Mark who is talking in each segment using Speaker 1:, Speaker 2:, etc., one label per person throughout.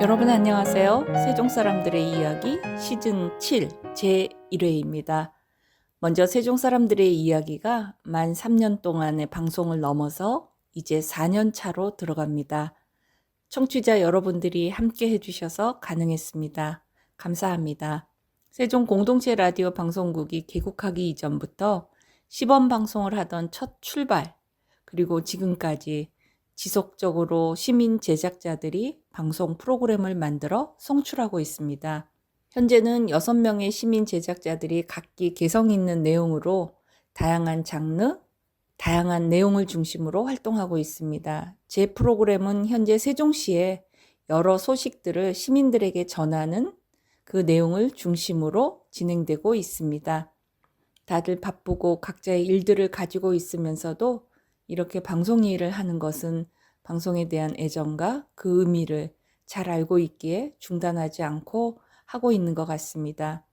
Speaker 1: 여러분 안녕하세요. 세종 사람들의 이야기 시즌 7 제1회입니다. 먼저 세종 사람들의 이야기가 만 3년 동안의 방송을 넘어서 이제 4년 차로 들어갑니다. 청취자 여러분들이 함께 해주셔서 가능했습니다. 감사합니다. 세종 공동체 라디오 방송국이 개국하기 이전부터 시범 방송을 하던 첫 출발, 그리고 지금까지 지속적으로 시민 제작자들이 방송 프로그램을 만들어 송출하고 있습니다. 현재는 6명의 시민 제작자들이 각기 개성 있는 내용으로 다양한 장르, 다양한 내용을 중심으로 활동하고 있습니다. 제 프로그램은 현재 세종시의 여러 소식들을 시민들에게 전하는 그 내용을 중심으로 진행되고 있습니다. 다들 바쁘고 각자의 일들을 가지고 있으면서도 이렇게 방송 일을 하는 것은 방송에 대한 애정과 그 의미를 잘 알고 있기에 중단하지 않고 하고 있는 것 같습니다.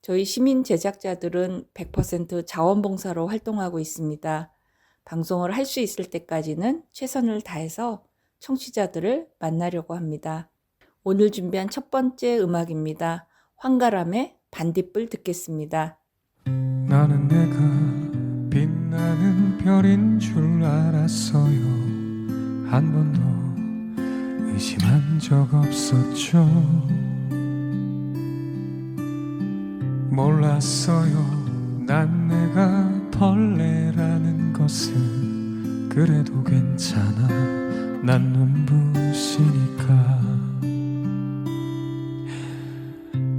Speaker 1: 저희 시민 제작자들은 100% 자원봉사로 활동하고 있습니다. 방송을 할 수 있을 때까지는 최선을 다해서 청취자들을 만나려고 합니다. 오늘 준비한 첫 번째 음악입니다. 황가람의 반딧불 듣겠습니다.
Speaker 2: 나는 내가 빛나는 별인 줄 알았어요. 한 번도 의심한 적 없었죠. 몰랐어요. 난 내가 벌레라는 것을. 그래도 괜찮아. 난 눈부시니까.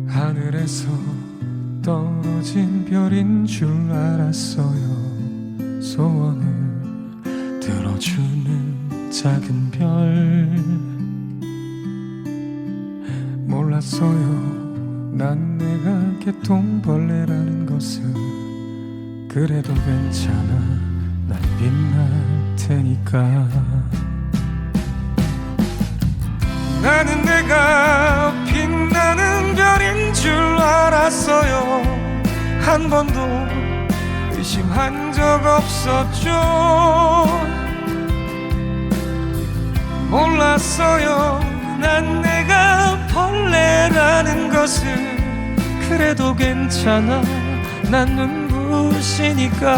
Speaker 2: 하늘에서 떨어진 별인 줄 알았어요. 소원을 들어주는 작은 별. 몰랐어요. 난 내가 개똥벌레라는 것을. 그래도 괜찮아. 난 빛날 테니까. 나는 내가 빛나는 별인 줄 알았어요. 한 번도 의심한 적 없었죠. 몰랐어요. 난 내가 벌레라는 것을. 그래도 괜찮아. 난 눈부시니까.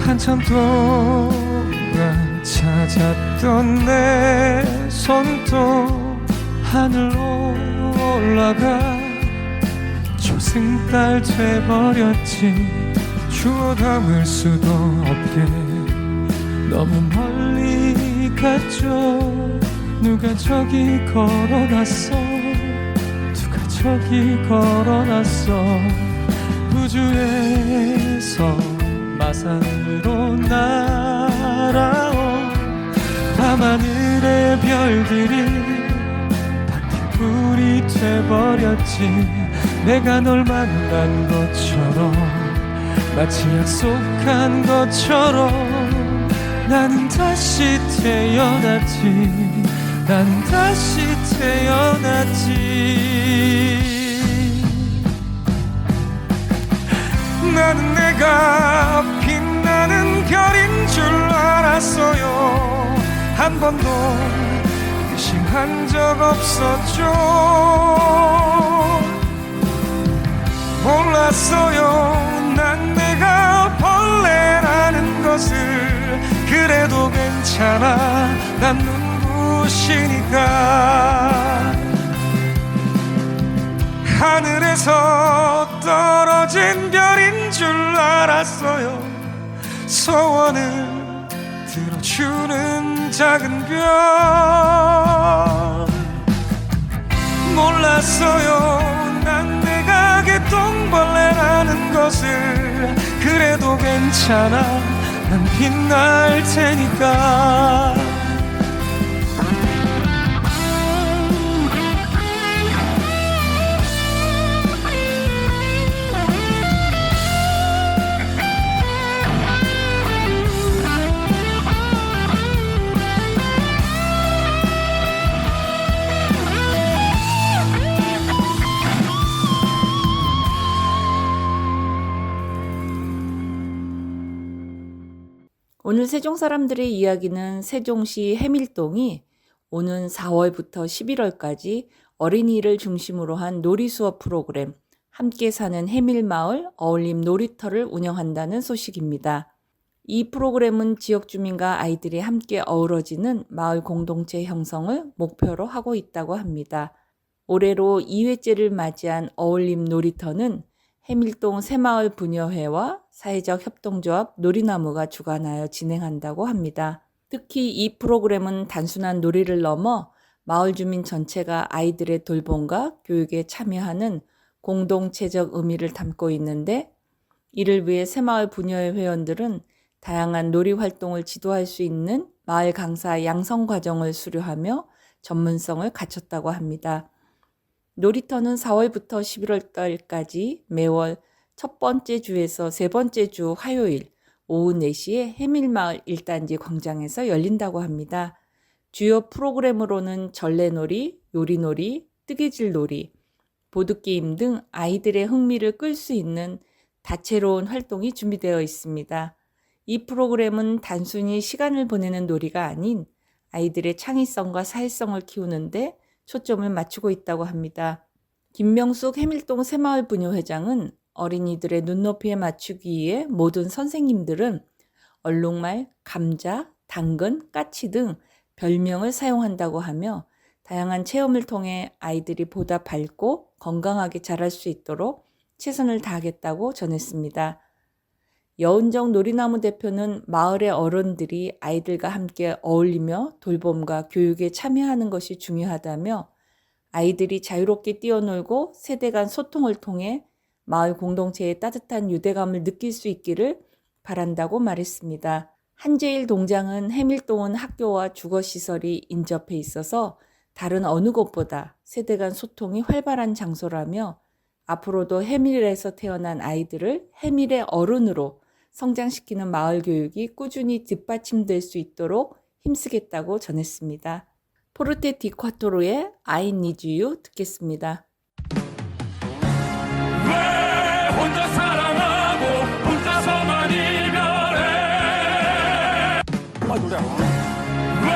Speaker 2: 한참 동안 찾았던 내 손도 하늘로 올라가 초승달 돼버렸지. 주워 담을 수도 없게 너무 멀리 갔죠. 누가 저기 걸어놨어. 누가 저기 걸어놨어. 우주에서 마산으로 날아온 밤하늘의 별들이 불이 돼버렸지. 내가 널 만난 것처럼, 마치 약속한 것처럼. 나는 다시 태어났지. 나는 다시 태어났지. 나는 내가 빛나는 별인 줄 알았어요. 한 번도 의심한 적 없었죠. 몰랐어요. 난 내가 벌레라는 것을. 그래도 괜찮아. 난 눈부시니까. 하늘에서 떨어진 별인 줄 알았어요. 소원을 들어주는 작은 별. 몰랐어요. 난 내가 개똥벌레라는 것을. 그래도 괜찮아. 난 빛날 테니까.
Speaker 1: 오늘 세종 사람들의 이야기는 세종시 해밀동이 오는 4월부터 11월까지 어린이를 중심으로 한 놀이 수업 프로그램 함께 사는 해밀마을 어울림 놀이터를 운영한다는 소식입니다. 이 프로그램은 지역 주민과 아이들이 함께 어우러지는 마을 공동체 형성을 목표로 하고 있다고 합니다. 올해로 2회째를 맞이한 어울림 놀이터는 해밀동 새마을 부녀회와 사회적 협동조합 놀이나무가 주관하여 진행한다고 합니다. 특히 이 프로그램은 단순한 놀이를 넘어 마을 주민 전체가 아이들의 돌봄과 교육에 참여하는 공동체적 의미를 담고 있는데, 이를 위해 새마을 부녀회 회원들은 다양한 놀이 활동을 지도할 수 있는 마을 강사 양성 과정을 수료하며 전문성을 갖췄다고 합니다. 놀이터는 4월부터 11월달까지 매월 첫 번째 주에서 세 번째 주 화요일 오후 4시에 해밀마을 1단지 광장에서 열린다고 합니다. 주요 프로그램으로는 전래놀이, 요리놀이, 뜨개질놀이, 보드게임 등 아이들의 흥미를 끌 수 있는 다채로운 활동이 준비되어 있습니다. 이 프로그램은 단순히 시간을 보내는 놀이가 아닌 아이들의 창의성과 사회성을 키우는데 초점을 맞추고 있다고 합니다. 김명숙 해밀동 새마을 부녀회장은 어린이들의 눈높이에 맞추기 위해 모든 선생님들은 얼룩말, 감자, 당근, 까치 등 별명을 사용한다고 하며 다양한 체험을 통해 아이들이 보다 밝고 건강하게 자랄 수 있도록 최선을 다하겠다고 전했습니다. 여은정 놀이나무 대표는 마을의 어른들이 아이들과 함께 어울리며 돌봄과 교육에 참여하는 것이 중요하다며 아이들이 자유롭게 뛰어놀고 세대 간 소통을 통해 마을 공동체의 따뜻한 유대감을 느낄 수 있기를 바란다고 말했습니다. 한제일 동장은 해밀동은 학교와 주거시설이 인접해 있어서 다른 어느 곳보다 세대 간 소통이 활발한 장소라며 앞으로도 해밀에서 태어난 아이들을 해밀의 어른으로 성장시키는 마을 교육이 꾸준히 뒷받침될 수 있도록 힘쓰겠다고 전했습니다. 포르테 디콰토르의 I Need You 듣겠습니다.
Speaker 2: 왜 혼자 사랑하고 혼자서만 이별해? 왜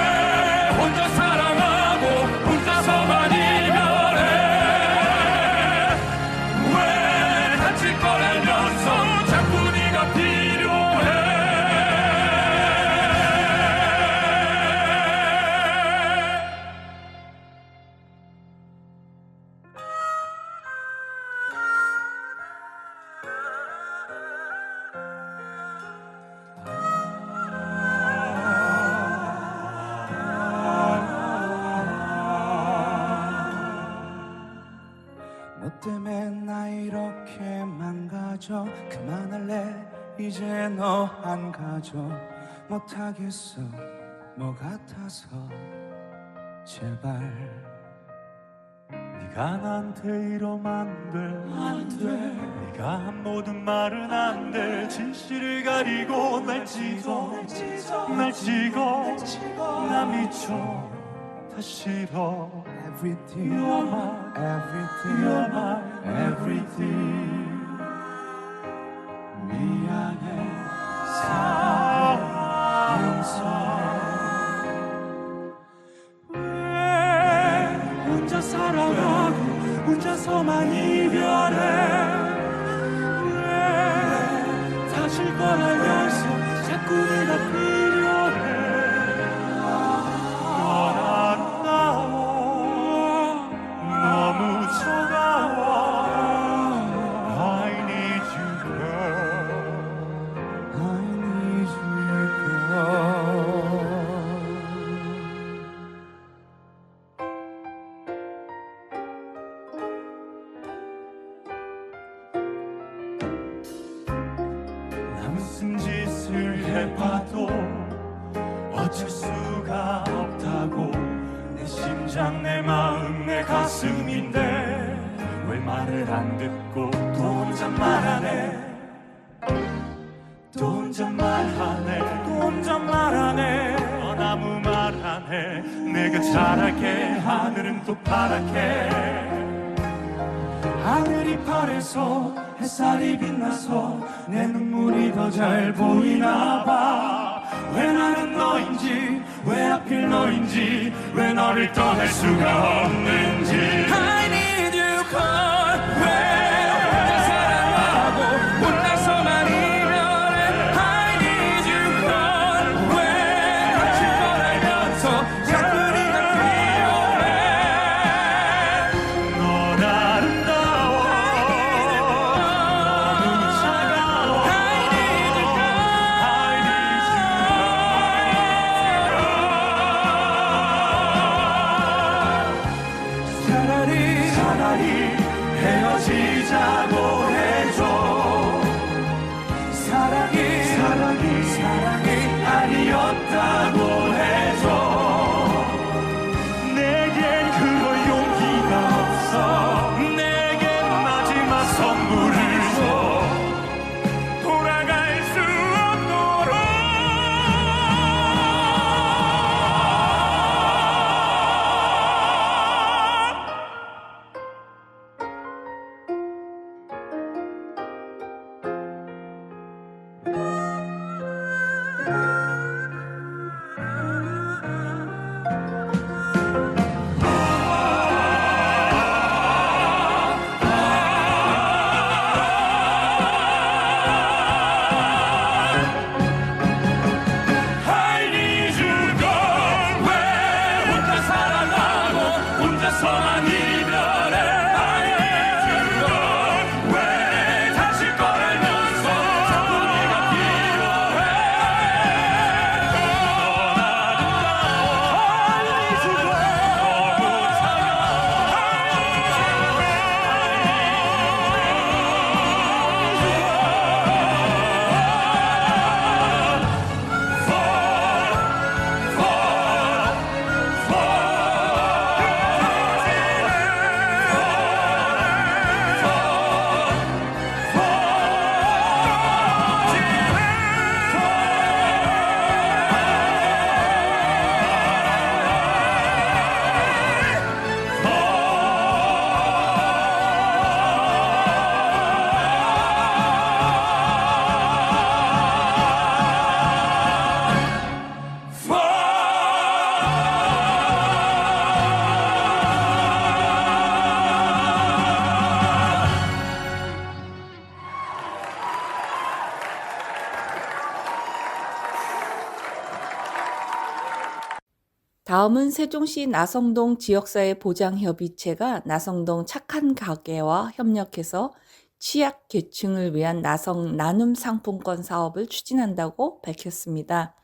Speaker 2: 혼자 사랑하고 혼자서만 이별해? 왜 다칠 걸 알면서 자꾸 네가 필요해? 너 때문에 나 이렇게 망가져. 그만할래 이제 너 안 가져. 못하겠어 너 같아서 제발. 네가 나한테 이러면 안 돼. 네가 한 모든 말은 안 돼. 진실을 가리고 날 찍어 나 미쳐 다 싫어. Everything you're my everything you're my everything. 미안해 사랑 용서해. 왜 혼자 살아가고 혼자서만 이별해? 왜 다칠 걸 알면서 자꾸 내가 필요해? 너무 차가워. I need you girl. I need you girl. 나 무슨 짓을 해봐도 어쩔 수가 없다고. 내 심장 내 마음 내 가슴인데 왜 말을 안 듣고 또 혼자 말하네. 또 혼자 말하네. 넌 아무 말 안 해. 내가 잘할게. 하늘은 또 파랗게. 하늘이 파래서 햇살이 빛나서 내 눈물이 더 잘 보이나 봐. 왜 나는 너인지 왜 하필 너인지 왜 너를 떠날 수가 없는지
Speaker 3: I need you call 왜 혼자 사랑하고 혼자서만 이별해 I need you call 왜 다칠 걸 알면서 자꾸 네가 필요해
Speaker 2: 넌 아름다워 너무 차가워
Speaker 3: I need you
Speaker 2: I need you 차라리 헤어지자고 해줘 사랑이 아니었다고 해줘 내겐 그럴 용기가 없어 내게 마지막 선물을 줘 돌아갈 수 없도록 I need you girl 왜 혼자 사랑하고 혼자서만 이별해 I need you girl 왜 다칠 걸 알면서 자꾸 네가 필요해 넌 아름다워 I need you girl 너무
Speaker 1: 다음은 세종시 나성동 지역사회 보장협의체가 나성동 착한 가게와 협력해서 취약계층을 위한 나성 나눔 상품권 사업을 추진한다고 밝혔습니다.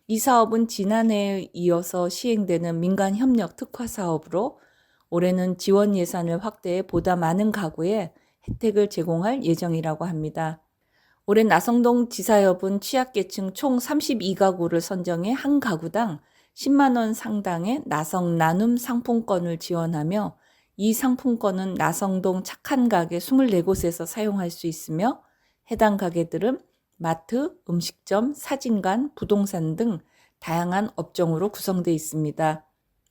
Speaker 1: 이 사업은 지난해에 이어서 시행되는 민간협력 특화 사업으로 올해는 지원 예산을 확대해 보다 많은 가구에 혜택을 제공할 예정이라고 합니다. 올해 나성동 지사협은 취약계층 총 32가구를 선정해 한 가구당 10만 원 상당의 나성 나눔 상품권을 지원하며 이 상품권은 나성동 착한 가게 24곳에서 사용할 수 있으며 해당 가게들은 마트, 음식점, 사진관, 부동산 등 다양한 업종으로 구성되어 있습니다.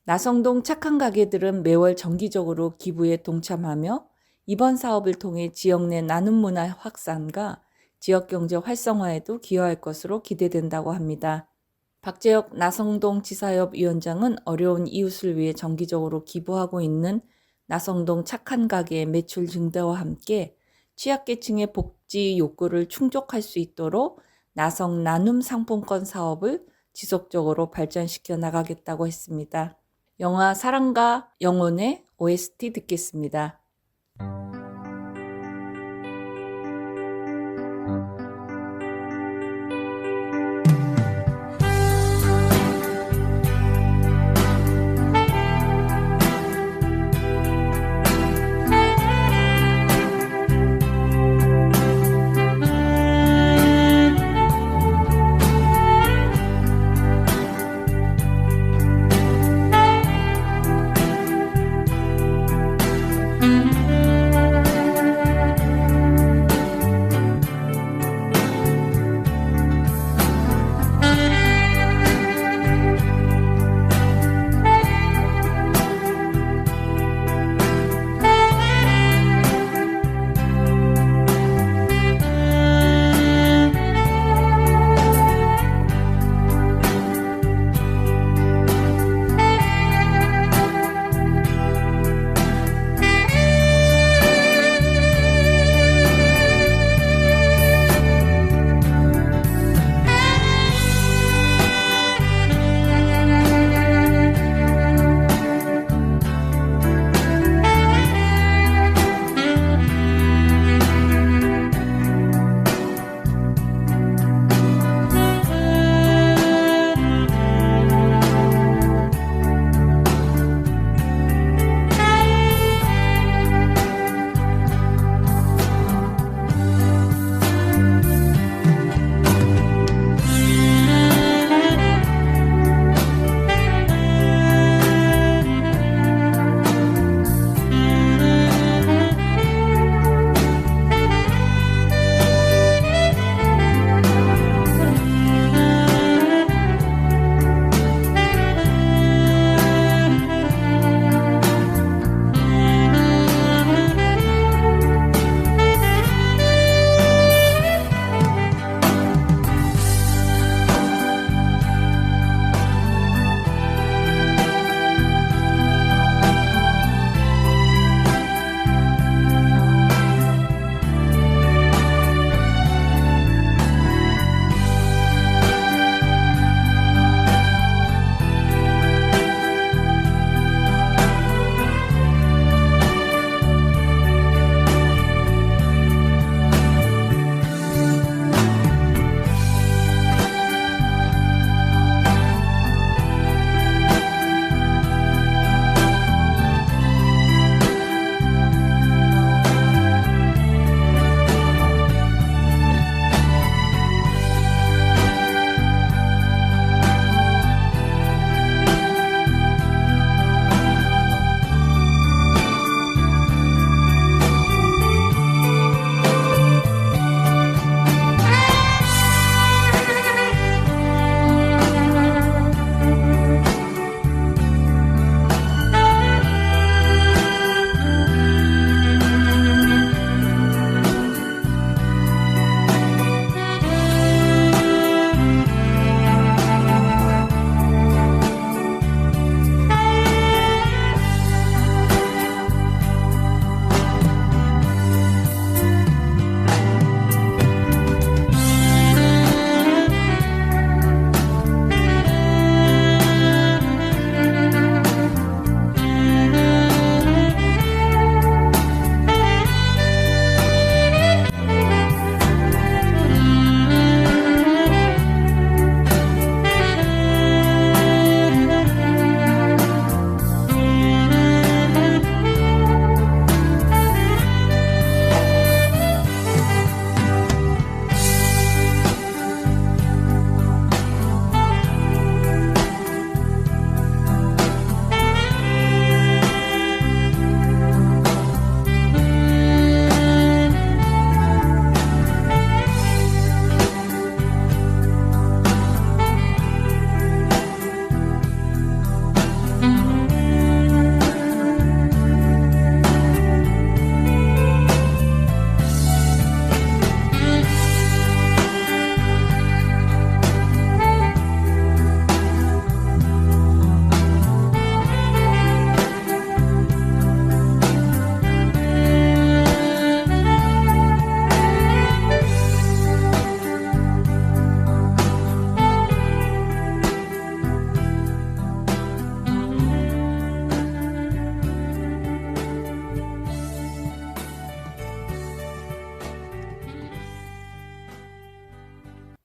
Speaker 1: 나성동 착한 가게들은 매월 정기적으로 기부에 동참하며 이번 사업을 통해 지역 내 나눔 문화 확산과 지역 경제 활성화에도 기여할 것으로 기대된다고 합니다. 박재혁 나성동 지사협 위원장은 어려운 이웃을 위해 정기적으로 기부하고 있는 나성동 착한 가게의 매출 증대와 함께 취약계층의 복지 욕구를 충족할 수 있도록 나성 나눔 상품권 사업을 지속적으로 발전시켜 나가겠다고 했습니다. 영화 사랑과 영혼의 OST 듣겠습니다.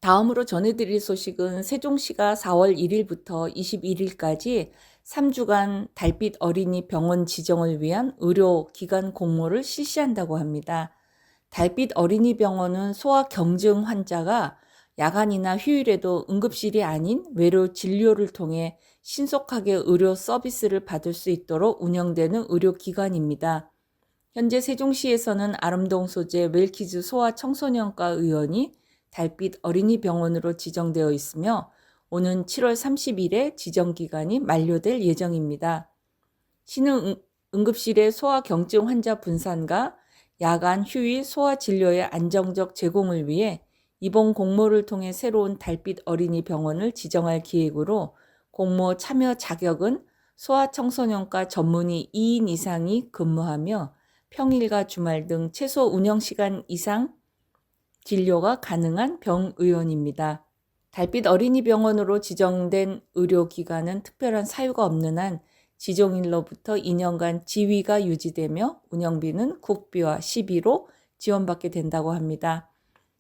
Speaker 1: 다음으로 전해드릴 소식은 세종시가 4월 1일부터 21일까지 3주간 달빛 어린이 병원 지정을 위한 의료기관 공모를 실시한다고 합니다. 달빛 어린이 병원은 소아 경증 환자가 야간이나 휴일에도 응급실이 아닌 외로 진료를 통해 신속하게 의료 서비스를 받을 수 있도록 운영되는 의료기관입니다. 현재 세종시에서는 아름동 소재 웰키즈 소아 청소년과 의원이 달빛 어린이 병원으로 지정되어 있으며 오는 7월 30일에 지정기간이 만료될 예정입니다. 시는 응급실의 소아 경증 환자 분산과 야간 휴일 소아 진료의 안정적 제공을 위해 이번 공모를 통해 새로운 달빛 어린이 병원을 지정할 기획으로 공모 참여 자격은 소아 청소년과 전문의 2인 이상이 근무하며 평일과 주말 등 최소 운영시간 이상 진료가 가능한 병의원입니다. 달빛 어린이 병원으로 지정된 의료기관은 특별한 사유가 없는 한 지정일로부터 2년간 지위가 유지되며 운영비는 국비와 시비로 지원받게 된다고 합니다.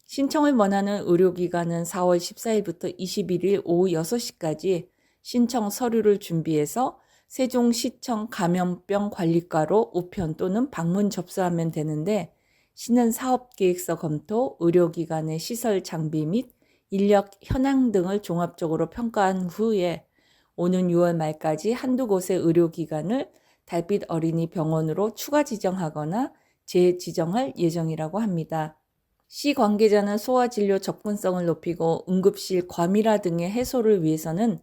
Speaker 1: 신청을 원하는 의료기관은 4월 14일부터 21일 오후 6시까지 신청 서류를 준비해서 세종시청 감염병 관리과로 우편 또는 방문 접수하면 되는데 시는 사업계획서 검토, 의료기관의 시설 장비 및 인력 현황 등을 종합적으로 평가한 후에 오는 6월 말까지 한두 곳의 의료기관을 달빛 어린이 병원으로 추가 지정하거나 재지정할 예정이라고 합니다. 시 관계자는 소아진료 접근성을 높이고 응급실 과밀화 등의 해소를 위해서는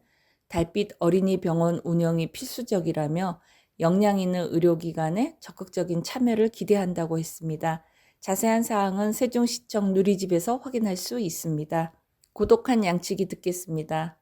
Speaker 1: 달빛 어린이 병원 운영이 필수적이라며 역량 있는 의료기관의 적극적인 참여를 기대한다고 했습니다. 자세한 사항은 세종시청 누리집에서 확인할 수 있습니다. 고독한 양치기 듣겠습니다.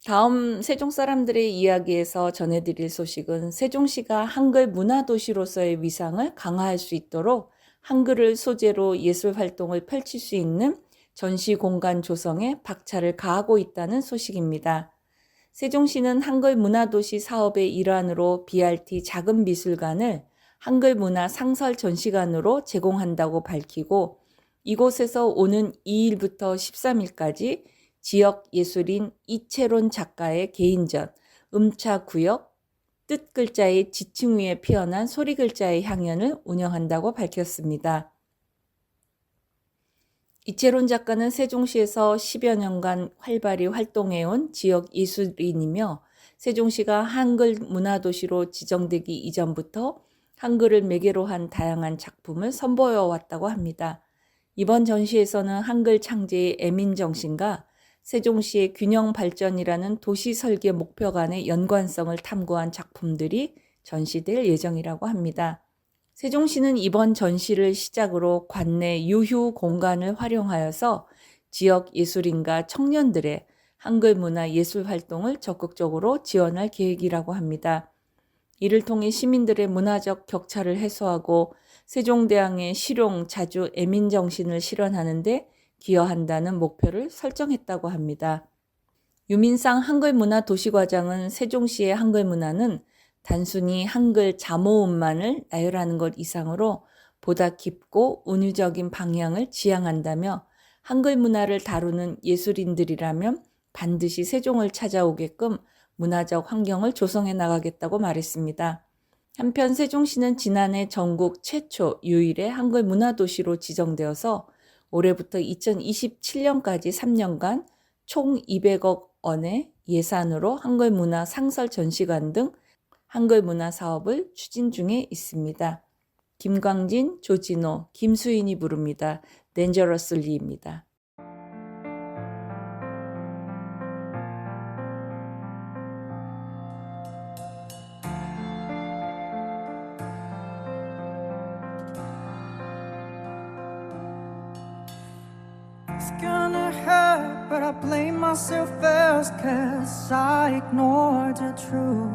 Speaker 1: 다음 세종 사람들의 이야기에서 전해드릴 소식은 세종시가 한글 문화도시로서의 위상을 강화할 수 있도록 한글을 소재로 예술 활동을 펼칠 수 있는 전시 공간 조성에 박차를 가하고 있다는 소식입니다. 세종시는 한글 문화도시 사업의 일환으로 BRT 작은 미술관을 한글 문화 상설 전시관으로 제공한다고 밝히고 이곳에서 오는 2일부터 13일까지 지역 예술인 이채론 작가의 개인전, 음차구역, 뜻글자의 지층 위에 피어난 소리글자의 향연을 운영한다고 밝혔습니다. 이채론 작가는 세종시에서 10여 년간 활발히 활동해온 지역 예술인이며 세종시가 한글 문화도시로 지정되기 이전부터 한글을 매개로 한 다양한 작품을 선보여 왔다고 합니다. 이번 전시에서는 한글 창제의 애민정신과 세종시의 균형 발전이라는 도시 설계 목표 간의 연관성을 탐구한 작품들이 전시될 예정이라고 합니다. 세종시는 이번 전시를 시작으로 관내 유휴 공간을 활용하여서 지역 예술인과 청년들의 한글 문화 예술 활동을 적극적으로 지원할 계획이라고 합니다. 이를 통해 시민들의 문화적 격차를 해소하고 세종대왕의 실용, 자주, 애민정신을 실현하는 데 기여한다는 목표를 설정했다고 합니다. 유민상 한글문화도시과장은 세종시의 한글문화는 단순히 한글 자모음만을 나열하는 것 이상으로 보다 깊고 운유적인 방향을 지향한다며 한글문화를 다루는 예술인들이라면 반드시 세종을 찾아오게끔 문화적 환경을 조성해 나가겠다고 말했습니다. 한편 세종시는 지난해 전국 최초 유일의 한글문화도시로 지정되어서 올해부터 2027년까지 3년간 총 200억 원의 예산으로 한글문화 상설 전시관 등 한글문화 사업을 추진 중에 있습니다. 김광진, 조진호, 김수인이 부릅니다. Dangerously입니다.
Speaker 3: It's gonna hurt, but I blame myself first, 'cause I ignored the truth.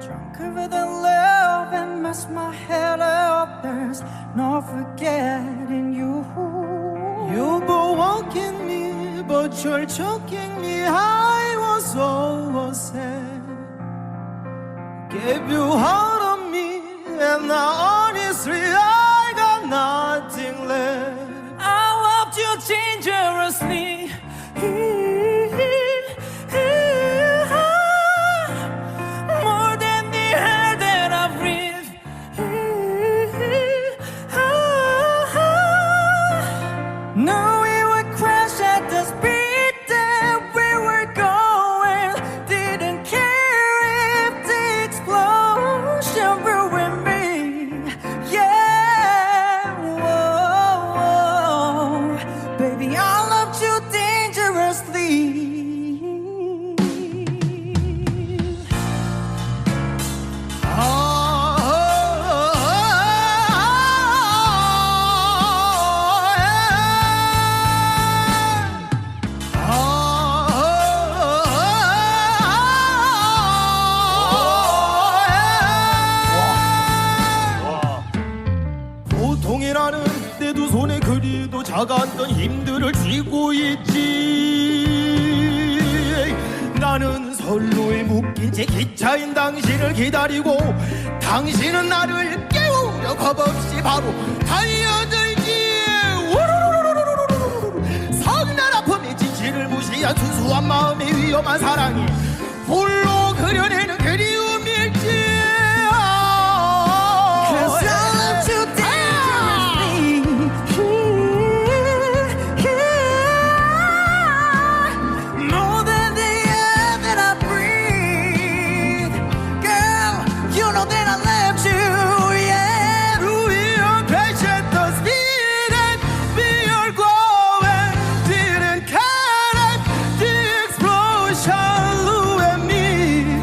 Speaker 3: Drunk over the love and messed my head up. There's no forgetting you.
Speaker 2: You were walking me, but you're choking me. I was so sad. Gave you all of me, and now honestly I got nothing left.
Speaker 3: I loved you dangerously. More than the air that I breathe. No, we would crash at the speed that we were going. Didn't care if the explosion ruined me. Yeah, whoa, baby, I loved you dangerously.
Speaker 2: 보통이라는 내 두 손에 그리도 작았던 힘들을 쥐고 있지. 나는 선로에 묶인 채 기차인 당신을 기다리고 당신은 나를 깨우려 겁없이 바로 달려들기에 성난 아픔의 진실을 무시한 순수한 마음의 위험한 사랑이 홀로 그려내는 그리움일지.
Speaker 3: Cause I loved you dangerously. More than the air that I breathe. Girl, you know that I loved you, yeah.
Speaker 2: We are patient, the speed and we are going. Didn't care if the explosion blew at me.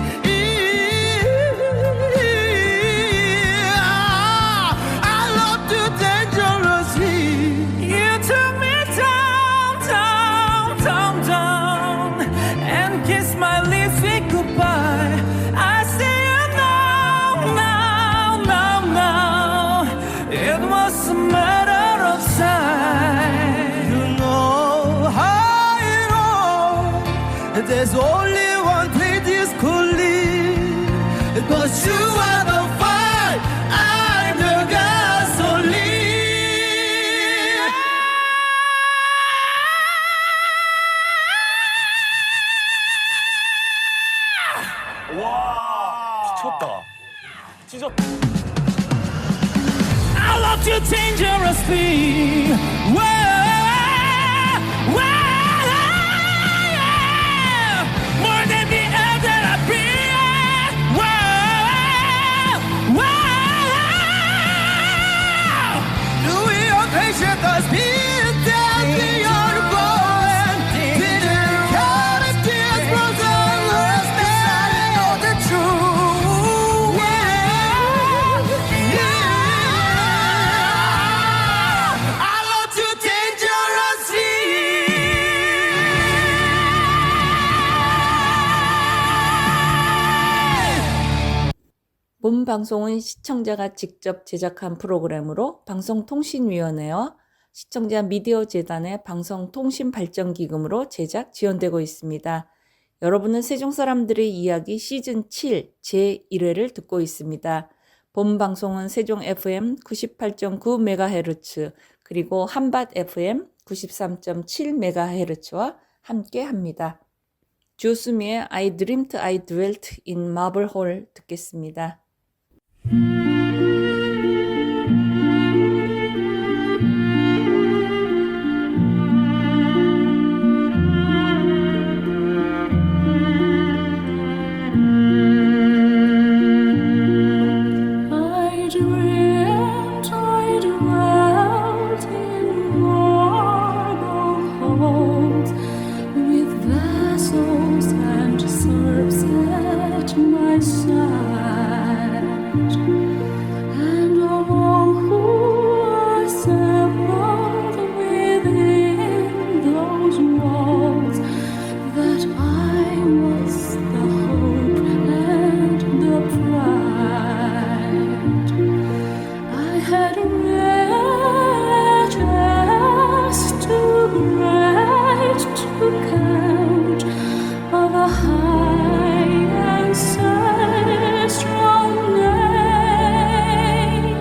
Speaker 3: there's only one place this could lead. But you are the fire, I'm the gasoline.
Speaker 2: 와 미쳤다. 찢었.
Speaker 3: I love you dangerously. Whoa, whoa, more than the air that I breathe. Whoa, whoa, Louis, your patient does beat down the unborn. Didn't count the tears, frozen lost beside all the truth. I love you dangerously.
Speaker 1: 본 방송은 시청자가 직접 제작한 프로그램으로 방송통신위원회와 시청자 미디어 재단의 방송통신발전기금으로 제작 지원되고 있습니다. 여러분은 세종사람들의 이야기 시즌 7 제1회를 듣고 있습니다. 본 방송은 세종 FM 98.9MHz 그리고 한밭 FM 93.7MHz와 함께 합니다. 주스미의 I Dreamt I Dwelt in Marble Hall 듣겠습니다.
Speaker 4: I dreamt I dwelt in marble halls with vessels and serfs at my side, and all who assembled within those walls, that I was the hope and the pride. I had riches too great to count of a high ancestral name,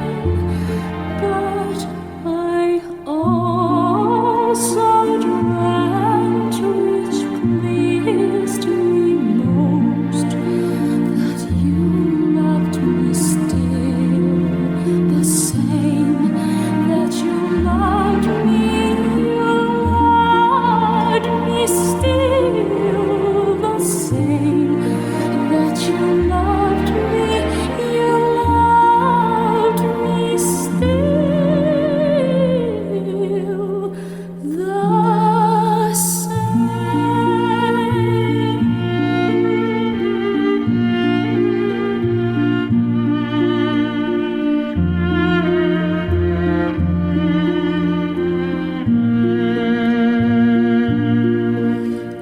Speaker 4: but I also dreamt, which pleased me most, that you loved me still the same, that you loved me still the same, that you loved me still the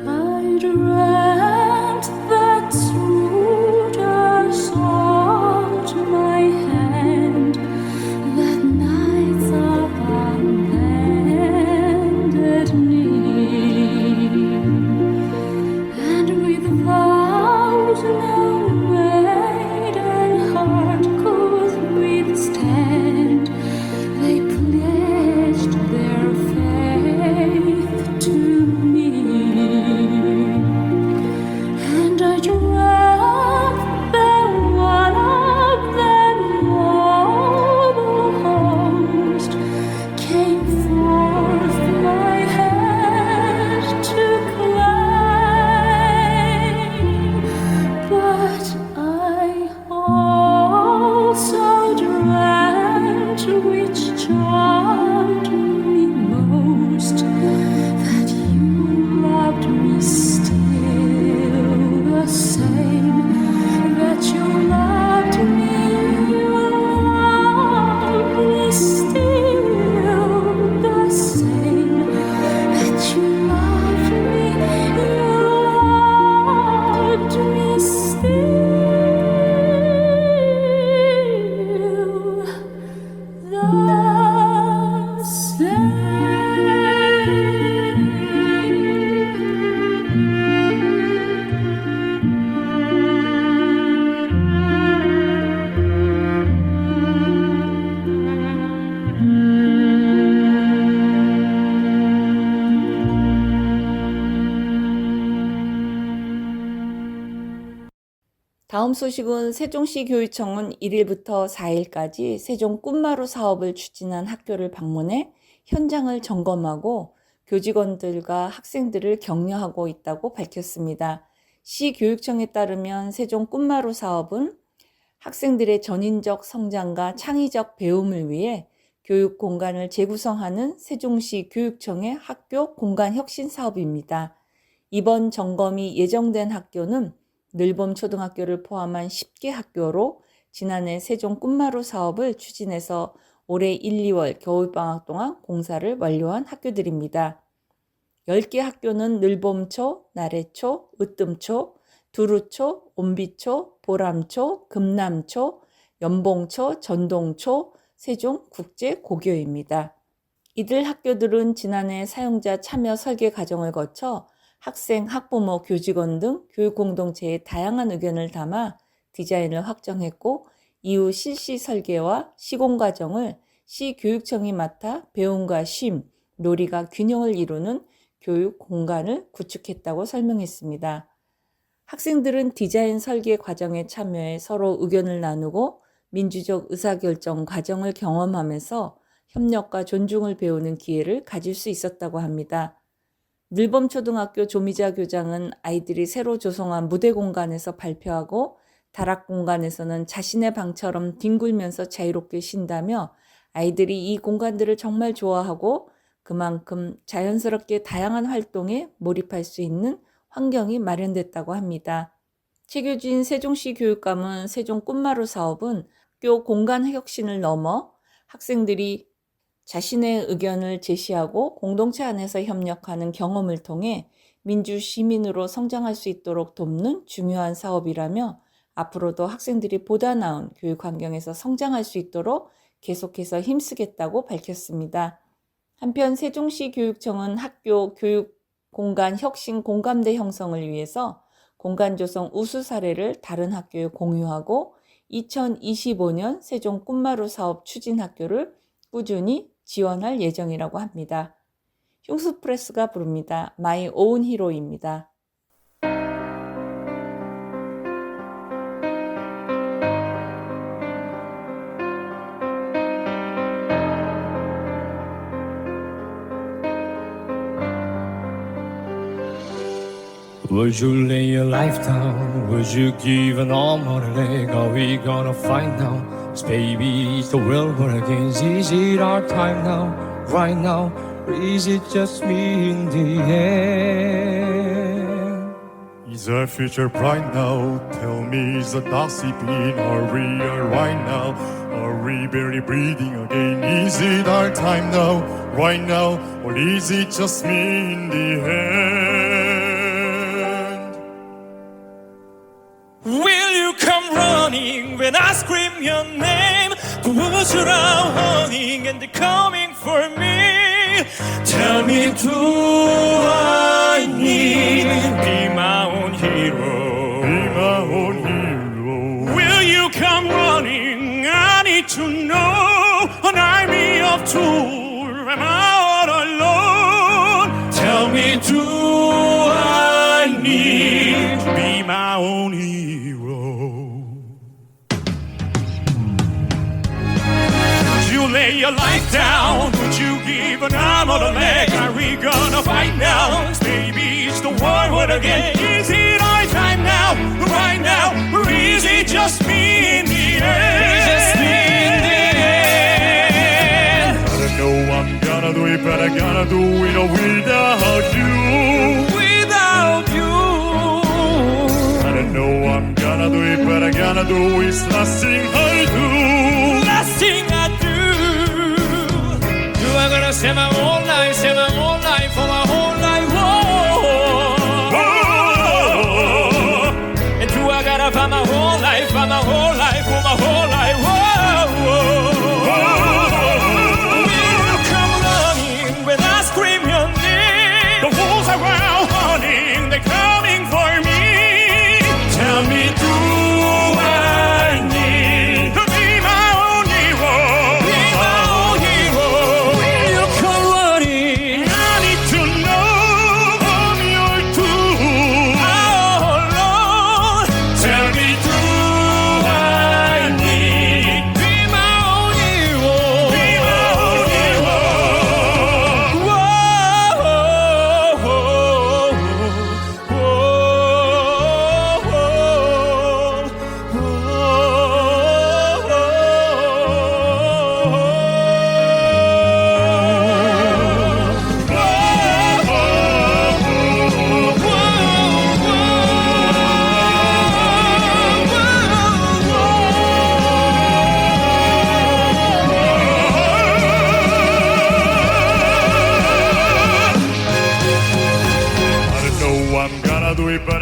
Speaker 4: I dreamt that suitor sought my hand, that nights unended me, and with vows no maiden heart could withstand, they pledged their faith to me. And I dreamt that one of them noble host came forth my hand to claim, but I also dreamt, which charmed me most, that you loved me still the same, that you loved me still the same, that you loved me still the same.
Speaker 1: 다음 소식은 세종시 교육청은 1일부터 4일까지 세종 꿈마루 사업을 추진한 학교를 방문해 현장을 점검하고 교직원들과 학생들을 격려하고 있다고 밝혔습니다. 시 교육청에 따르면 세종 꿈마루 사업은 학생들의 전인적 성장과 창의적 배움을 위해 교육 공간을 재구성하는 세종시 교육청의 학교 공간 혁신 사업입니다. 이번 점검이 예정된 학교는 늘봄 초등학교를 포함한 10개 학교로 지난해 세종 꿈마루 사업을 추진해서 올해 1, 2월 겨울방학 동안 공사를 완료한 학교들입니다. 10개 학교는 늘봄초, 나래초, 으뜸초, 두루초, 옴비초, 보람초, 금남초, 연봉초, 전동초, 세종국제고교입니다. 이들 학교들은 지난해 사용자 참여 설계 과정을 거쳐 학생, 학부모, 교직원 등 교육공동체의 다양한 의견을 담아 디자인을 확정했고 이후 실시 설계와 시공 과정을 시 교육청이 맡아 배움과 쉼, 놀이가 균형을 이루는 교육 공간을 구축했다고 설명했습니다. 학생들은 디자인 설계 과정에 참여해 서로 의견을 나누고 민주적 의사결정 과정을 경험하면서 협력과 존중을 배우는 기회를 가질 수 있었다고 합니다. 늘봄초등학교 조미자 교장은 아이들이 새로 조성한 무대 공간에서 발표하고 다락 공간에서는 자신의 방처럼 뒹굴면서 자유롭게 쉰다며 아이들이 이 공간들을 정말 좋아하고 그만큼 자연스럽게 다양한 활동에 몰입할 수 있는 환경이 마련됐다고 합니다. 최규진 세종시 교육감은 세종 꿈마루 사업은 학교 공간 혁신을 넘어 학생들이 자신의 의견을 제시하고 공동체 안에서 협력하는 경험을 통해 민주 시민으로 성장할 수 있도록 돕는 중요한 사업이라며 앞으로도 학생들이 보다 나은 교육 환경에서 성장할 수 있도록 계속해서 힘쓰겠다고 밝혔습니다. 한편 세종시 교육청은 학교 교육 공간 혁신 공감대 형성을 위해서 공간 조성 우수 사례를 다른 학교에 공유하고 2025년 세종 꿈마루 사업 추진 학교를 꾸준히 지원할 예정이라고 합니다. 흉수프레스가 부릅니다. My Own Hero입니다.
Speaker 5: Would you lay your life down? Would you give an arm or a leg? Are we gonna find out? 'Cause baby, it's the world war against. Is it our time now, right now? Or is it just me in the end?
Speaker 2: Is our future bright now? Tell me, is the dark sleeping? Are we alright now? Are we barely breathing again? Is it our time now, right now? Or is it just me in the end?
Speaker 5: Will you come running when I scream your name? The words are warning and they're coming for me. Tell me, do I need be my own hero?
Speaker 2: Be my own hero.
Speaker 5: Will you come running? I need to know. An army of two, am I all alone? Tell me, do I need be my own hero? You lay your life down. Would you give an arm or a leg? Are we gonna fight now? Baby, it's the war again. Is it our time now, right now? Or is it just me in the end? Just me in the end.
Speaker 2: I don't know I'm gonna do it, but I gotta do it without you.
Speaker 5: Without you,
Speaker 2: I don't know I'm gonna do it, but I gotta do it's last thing I do.
Speaker 5: last thing I do. You are gonna say my whole life, say my whole life, for my whole life. Whoa. And you are gonna find my whole life, for my whole life, for my whole life. Whoa. Will you come running when I scream your name? The wolves are out hunting, they're coming for me. Tell me, do I need to be my own hero? Be my own hero. Will you come running? I need to know.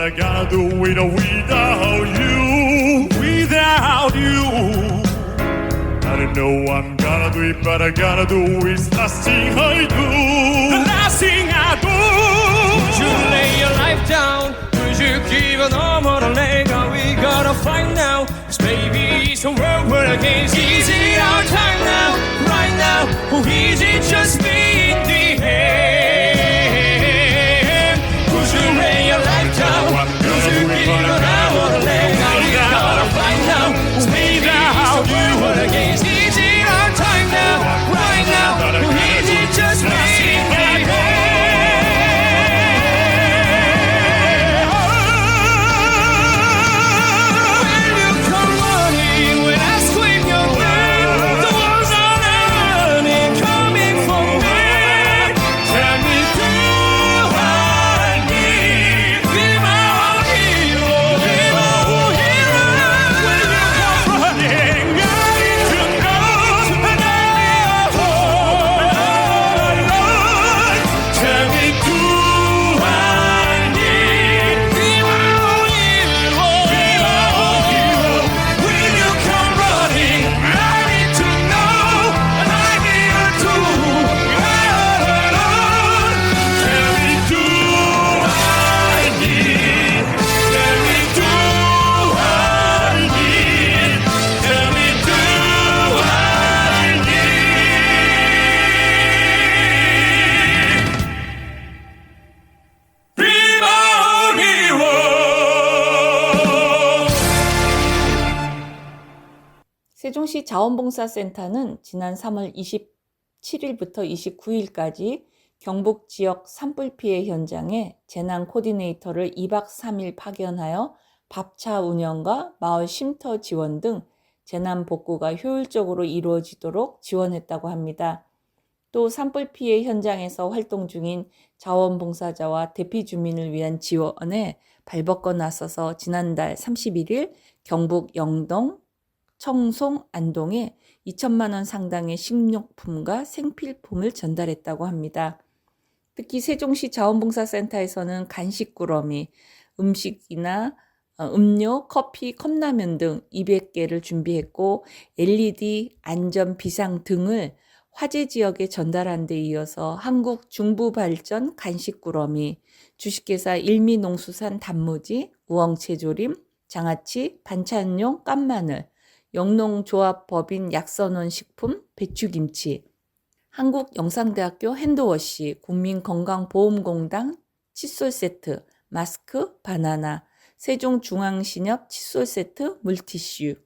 Speaker 2: I gotta do it without you.
Speaker 5: Without you,
Speaker 2: I don't know I'm gonna do it, but I gotta do it's last thing I do.
Speaker 5: the last thing I do. Would you lay your life down? Would you give it all more to let go? We gotta fight now. 'Cause baby, it's a world where against easy our time now. Right now, or is it just me in the end? Would you lay your life down? Would you give it all more to let go? We gotta fight now. 'Cause baby, it's a world against easy our time now. Right now, or is it just me in the end?
Speaker 1: 세종시 자원봉사센터는 지난 3월 27일부터 29일까지 경북 지역 산불 피해 현장에 재난 코디네이터를 2박 3일 파견하여 밥차 운영과 마을 쉼터 지원 등 재난 복구가 효율적으로 이루어지도록 지원했다고 합니다. 또 산불 피해 현장에서 활동 중인 자원봉사자와 대피 주민을 위한 지원에 발벗고 나서서 지난달 31일 경북 영동, 청송, 안동에 2천만 원 상당의 식료품과 생필품을 전달했다고 합니다. 특히 세종시 자원봉사센터에서는 간식꾸러미, 음식이나 음료, 커피, 컵라면 등 200개를 준비했고 LED, 안전 비상 등을 화재 지역에 전달한 데 이어서 한국중부발전 간식꾸러미, 주식회사 일미농수산 단무지, 우엉채조림, 장아찌, 반찬용 깐마늘, 영농조합법인 약선원 식품, 배추김치, 한국영상대학교 핸드워시, 국민건강보험공단 칫솔 세트, 마스크, 바나나, 세종중앙신협 칫솔 세트, 물티슈,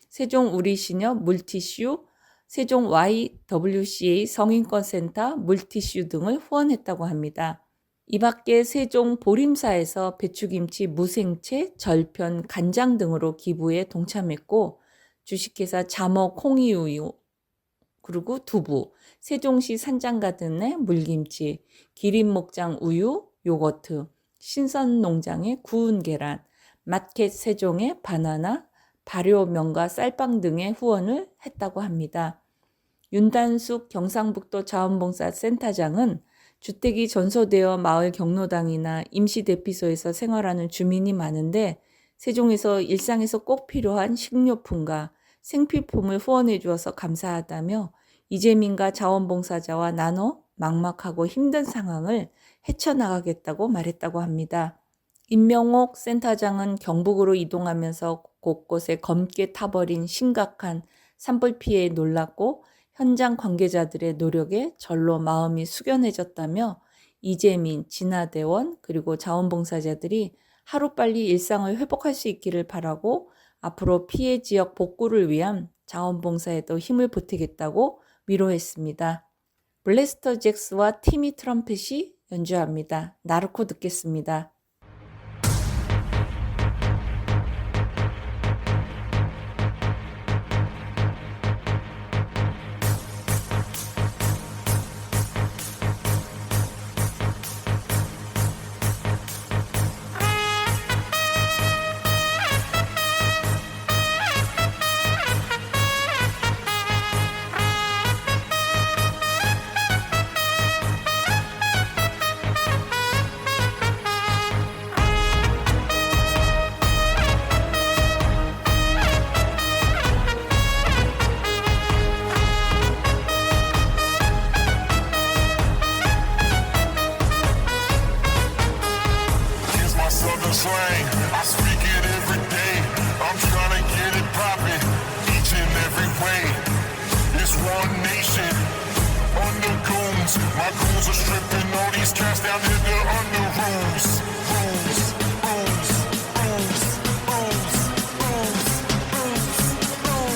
Speaker 1: 세종우리신협 물티슈, 세종 YWCA 성인권센터 물티슈 등을 후원했다고 합니다. 이 밖에 세종 보림사에서 배추김치, 무생채, 절편, 간장 등으로 기부에 동참했고 주식회사 자모 콩이우유, 그리고 두부, 세종시 산장가든의 물김치, 기린목장 우유, 요거트, 신선농장의 구운 계란, 마켓 세종의 바나나, 발효면과 쌀빵 등의 후원을 했다고 합니다. 윤단숙 경상북도 자원봉사센터장은 주택이 전소되어 마을 경로당이나 임시대피소에서 생활하는 주민이 많은데 세종에서 일상에서 꼭 필요한 식료품과 생필품을 후원해 주어서 감사하다며 이재민과 자원봉사자와 나눠 막막하고 힘든 상황을 헤쳐나가겠다고 말했다고 합니다. 임명옥 센터장은 경북으로 이동하면서 곳곳에 검게 타버린 심각한 산불 피해에 놀랐고 현장 관계자들의 노력에 절로 마음이 숙연해졌다며 이재민, 진화대원 그리고 자원봉사자들이 하루빨리 일상을 회복할 수 있기를 바라고 앞으로 피해 지역 복구를 위한 자원봉사에도 힘을 보태겠다고 위로했습니다. 블래스터 잭스와 티미 트럼펫이 연주합니다. 나르코 듣겠습니다.
Speaker 6: rooms. My crews are stripping all these cats down in the under rooms. Rooms, rooms, rooms, rooms, rooms,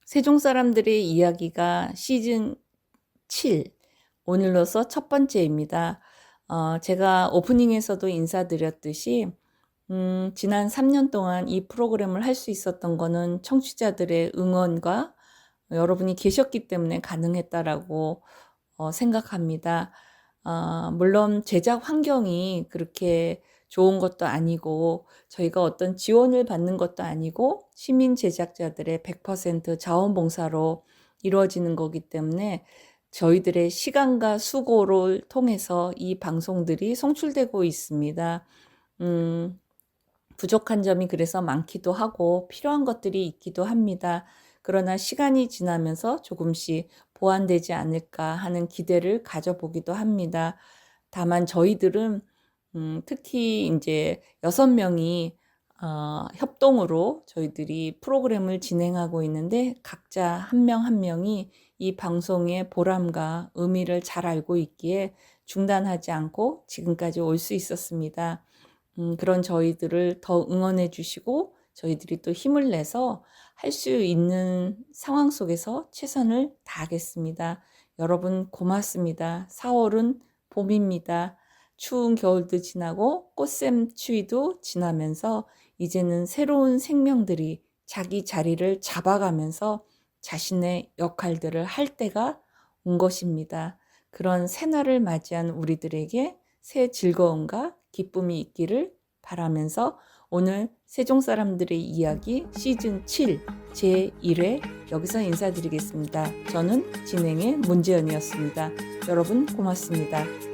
Speaker 1: 세종 사람들의 이야기가 시즌 7, 오늘로서 첫 번째입니다. 제가 오프닝에서도 인사드렸듯이 지난 3년 동안 이 프로그램을 할 수 있었던 거는 청취자들의 응원과 여러분이 계셨기 때문에 가능했다라고 생각합니다. 물론 제작 환경이 그렇게 좋은 것도 아니고 저희가 어떤 지원을 받는 것도 아니고 시민 제작자들의 100% 자원봉사로 이루어지는 거기 때문에 저희들의 시간과 수고를 통해서 이 방송들이 송출되고 있습니다. 부족한 점이 그래서 많기도 하고 필요한 것들이 있기도 합니다. 그러나 시간이 지나면서 조금씩 보완되지 않을까 하는 기대를 가져보기도 합니다. 다만 저희들은 특히 이제 6명이 협동으로 저희들이 프로그램을 진행하고 있는데 각자 한 명 한 명이 이 방송의 보람과 의미를 잘 알고 있기에 중단하지 않고 지금까지 올 수 있었습니다. 그런 저희들을 더 응원해 주시고 저희들이 또 힘을 내서 할 수 있는 상황 속에서 최선을 다하겠습니다. 여러분 고맙습니다. 4월은 봄입니다. 추운 겨울도 지나고 꽃샘 추위도 지나면서 이제는 새로운 생명들이 자기 자리를 잡아가면서 자신의 역할들을 할 때가 온 것입니다. 그런 새날을 맞이한 우리들에게 새 즐거움과 기쁨이 있기를 바라면서 오늘 세종 사람들의 이야기 시즌 7 제1회 여기서 인사드리겠습니다. 저는 진행의 문재연이었습니다. 여러분 고맙습니다.